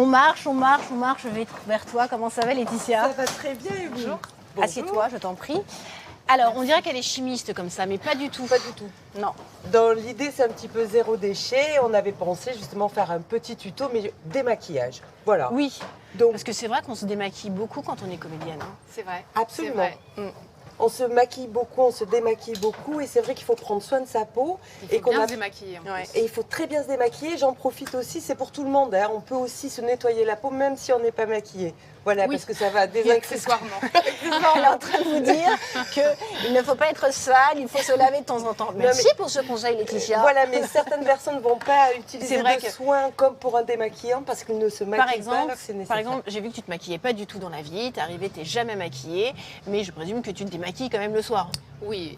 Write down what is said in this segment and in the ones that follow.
On marche, je vais vers toi. Comment ça va, Laetitia? Ça va très bien, Hugo. Bonjour. Assieds-toi, je t'en prie. Alors, on dirait qu'elle est chimiste comme ça, mais pas du tout. Pas du tout. Non. Dans l'idée, c'est un petit peu zéro déchet. On avait pensé justement faire un petit tuto, mais démaquillage. Voilà. Oui. Donc, Parce que c'est vrai qu'on se démaquille beaucoup quand on est comédienne. Hein. C'est vrai. absolument. C'est vrai. On se maquille beaucoup, on se démaquille beaucoup, et c'est vrai qu'il faut prendre soin de sa peau. Il faut qu'on bien se démaquiller. En Ouais. plus. Et il faut très bien se démaquiller. J'en profite aussi, c'est pour tout le monde. Hein. On peut aussi se nettoyer la peau, même si on n'est pas maquillé. Voilà, Oui. parce que ça va Et désinfecter. accessoirement. Elle est en train de vous dire qu'il ne faut pas être sale, il faut se laver de temps en temps. Merci pour ce conseil, Laetitia. Voilà, mais certaines personnes ne vont pas utiliser C'est vrai de que- soins comme pour un démaquillant parce qu'ils ne se maquillent Par pas exemple, alors que c'est nécessaire. j'ai vu que tu te maquillais pas du tout dans la vie, t'es arrivée, t'es jamais maquillée, mais je présume que tu te démaquilles quand même le soir. Oui.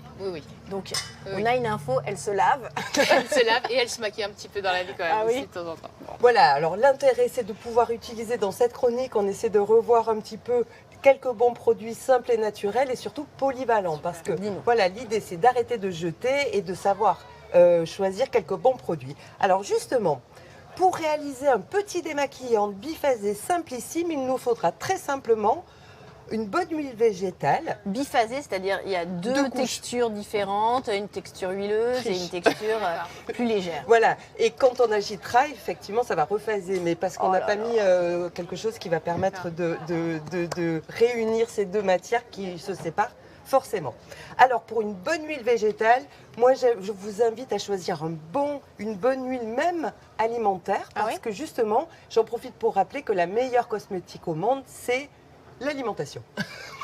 Donc, Oui. on a une info, elle se lave. Elle se lave et elle se maquille un petit peu dans la vie quand même Ah oui. aussi de temps en temps. Voilà, alors l'intérêt c'est de pouvoir utiliser dans cette chronique, on essaie de revoir un petit peu quelques bons produits simples et naturels et surtout polyvalents parce que Dis-nous. voilà, l'idée c'est d'arrêter de jeter et de savoir choisir quelques bons produits. Alors justement, pour réaliser un petit démaquillant biphasé simplissime, il nous faudra très simplement une bonne huile végétale. Biphasé, c'est-à-dire il y a deux Deux couches. textures différentes, une texture huileuse et une texture plus légère. Voilà, et quand on agitera, effectivement, ça va rephaser, mais parce qu'on Oh n'a là pas là. mis quelque chose qui va permettre de réunir ces deux matières qui se séparent forcément. Alors, pour une bonne huile végétale, moi, je vous invite à choisir une bonne huile, même alimentaire, Ah parce oui que justement, j'en profite pour rappeler que la meilleure cosmétique au monde, c'est l'alimentation.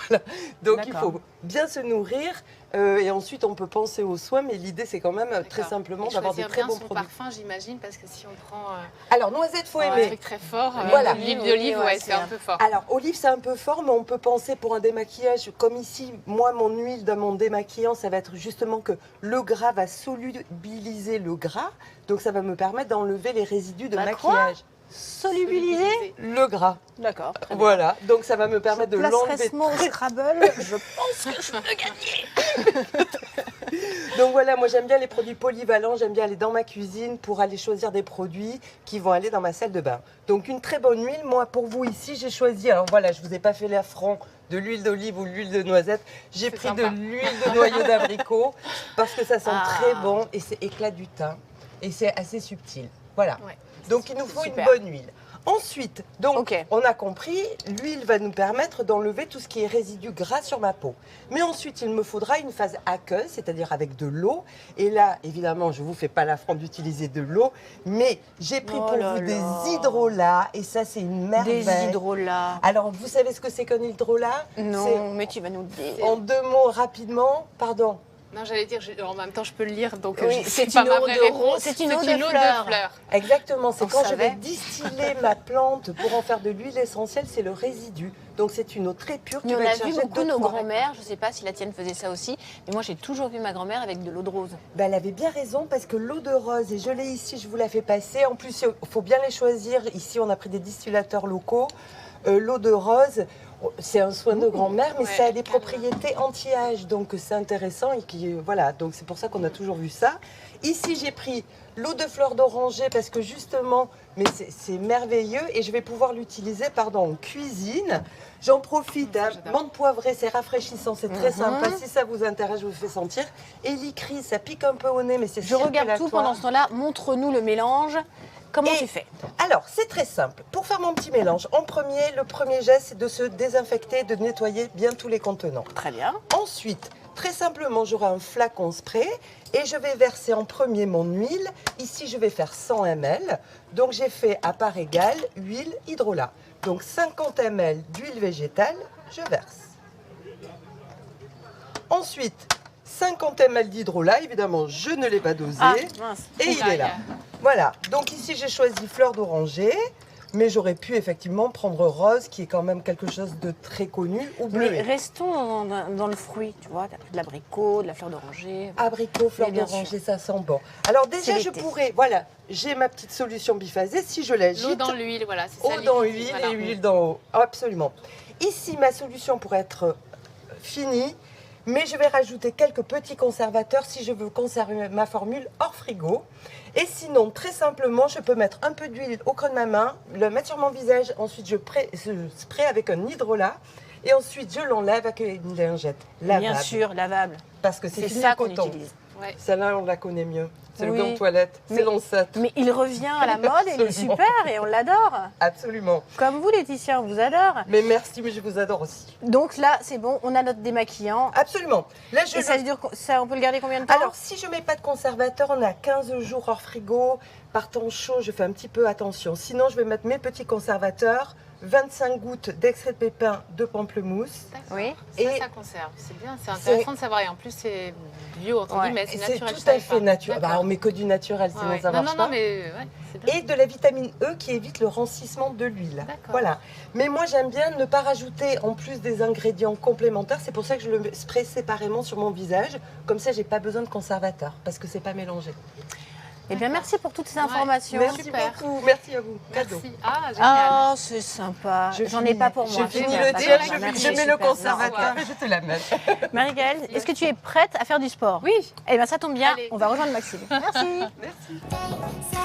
Voilà. Donc il D'accord. faut bien se nourrir et ensuite on peut penser aux soins, mais l'idée c'est quand même très D'accord. simplement Et d'avoir des choisir très bien bons son produits. parfum, j'imagine, parce que si on prend Alors noisette, faut un aimer. truc très fort, Voilà. l'huile Oui, d'olive, ouais, ouais, c'est c'est un peu fort. Alors olive c'est un peu fort, mais on peut penser pour un démaquillage comme ici, moi mon huile dans mon démaquillant, ça va être justement que le gras va solubiliser le gras, donc ça va me permettre d'enlever les résidus de La quoi maquillage. Solubilisé. Le gras. D'accord, très bien. Voilà, donc ça va me permettre de Je placerai l'enlever. ce mot au Scrabble, je pense que je peux gagner. Donc voilà, moi j'aime bien les produits polyvalents, j'aime bien aller dans ma cuisine pour aller choisir des produits qui vont aller dans ma salle de bain. Donc une très bonne huile, moi pour vous ici j'ai choisi, alors voilà, je vous ai pas fait l'affront de l'huile d'olive ou l'huile de noisette, j'ai C'est pris sympa. de l'huile de noyau d'abricot parce que ça sent Ah. très bon et c'est éclat du thym et c'est assez subtil. Voilà. Ouais. Donc il nous faut Super. une bonne huile. Ensuite, donc Ok. on a compris, l'huile va nous permettre d'enlever tout ce qui est résidu gras sur ma peau. Mais ensuite, il me faudra une phase aqueuse, c'est-à-dire avec de l'eau. Et là, évidemment, je ne vous fais pas l'affront d'utiliser de l'eau, mais j'ai pris Oh pour là vous des là. hydrolats, et ça, c'est une merveille. Des hydrolats. Alors, vous savez ce que c'est qu'un hydrolat? Non, mais tu vas nous le dire. C'est, en deux mots rapidement, pardon. Non, j'allais dire, en même temps, je peux le lire, donc Oui, je c'est sais pas une ma eau vraie de réponse. rose, c'est une eau de eau fleurs. Exactement, c'est On quand je vais savait. distiller ma plante pour en faire de l'huile essentielle, c'est le résidu. Donc c'est une eau très pure qui Mais on va a être vu chargée beaucoup de nos 2-3. grands-mères, je ne sais pas si la tienne faisait ça aussi, mais moi j'ai toujours vu ma grand-mère avec de l'eau de rose. Ben, elle avait bien raison parce que l'eau de rose, et je l'ai ici, je vous la fais passer. En plus, il faut bien les choisir. Ici, on a pris des distillateurs locaux. L'eau de rose, c'est un soin de grand-mère, mais Ouais, ça a des calme. propriétés anti-âge. Donc, c'est intéressant. Et voilà, donc c'est pour ça qu'on a toujours vu ça. Ici, j'ai pris l'eau de fleur d'oranger parce que justement, mais c'est merveilleux et je vais pouvoir l'utiliser en cuisine. J'en profite, Ça, hein, j'adore. menthe poivrée, c'est rafraîchissant, c'est très sympa. Si ça vous intéresse, je vous fais sentir. Et l'icris, ça pique un peu au nez, mais c'est Je regarde tout circulatoire. pendant ce temps-là, montre-nous le mélange. Comment Et- tu fais? Alors, c'est très simple. Pour faire mon petit mélange, le premier geste, c'est de se désinfecter, de nettoyer bien tous les contenants. Très bien. Ensuite, très simplement, j'aurai un flacon spray et je vais verser en premier mon huile. Ici, je vais faire 100 ml. Donc, j'ai fait à part égale huile, hydrolat. Donc, 50 ml d'huile végétale, je verse. Ensuite, 50 ml d'hydrolat. Évidemment, je ne l'ai pas dosé. Ah, mince. Et il est là. Voilà. Donc, ici, j'ai choisi fleur d'oranger. Mais j'aurais pu effectivement prendre rose, qui est quand même quelque chose de très connu, ou bleu. Mais restons dans le fruit, tu vois, t'as pris de l'abricot, de la fleur d'oranger. Abricot, fleur Mais bien d'oranger, ça sent bon. Alors déjà, C'est je l'été. pourrais, voilà, j'ai ma petite solution biphasée. Si je l'agite, L'eau dans l'huile, voilà, c'est ça. eau dans l'idée, huile et huile dans eau. Absolument. Ici, ma solution pourrait être finie. Mais je vais rajouter quelques petits conservateurs si je veux conserver ma formule hors frigo. Et sinon, très simplement, je peux mettre un peu d'huile au creux de ma main, le mettre sur mon visage, ensuite je spray avec un hydrolat et ensuite je l'enlève avec une lingette lavable. Bien sûr, lavable. Parce que c'est C'est fini ça le qu'on coton. utilise. Ouais. Celle-là, on la connaît mieux. C'est Oui. le gant de toilette, c'est Mais- l'ancêtre. Mais il revient à la mode et il est Absolument. super et on l'adore. Absolument. Comme vous, Laetitia, on vous adore. Mais merci, mais je vous adore aussi. Donc là, c'est bon, on a notre démaquillant. Absolument. Là, je Et ça, on peut le garder combien de temps? Alors, si je ne mets pas de conservateur, on a 15 jours hors frigo. Par temps chaud, je fais un petit peu attention. Sinon, je vais mettre mes petits conservateurs, 25 gouttes d'extrait de pépins de pamplemousse. D'accord. Oui. Ça, Et- ça conserve. C'est bien, c'est intéressant de savoir. Et en plus, c'est bio, entre Ouais. guillemets, Et c'est c'est naturel. tout je savais à fait pas. naturel. Bah, D'accord. on met que du naturel, sinon Ouais. ça Non, marche non, pas. mais ouais, c'est bien. Et de la vitamine E qui évite le rancissement de l'huile. D'accord. Voilà. Mais moi, j'aime bien ne pas rajouter en plus des ingrédients complémentaires. C'est pour ça que je le spray séparément sur mon visage. Comme ça, j'ai pas besoin de conservateur parce que c'est pas mélangé. Eh bien, merci pour toutes ces Ouais. informations. Merci super. beaucoup. Merci à vous. Cadeau. Merci. Ah, génial. Oh, c'est sympa. Je J'en ai finis- pas pour moi. Je finis Génial. le D'accord, deal, bah, merci, je mets le super. conservateur et je te la mets. Marie-Gaëlle, est-ce que tu es prête à faire du sport? Oui. Eh bien, ça tombe bien, Allez. on va rejoindre Maxime. Merci. Merci.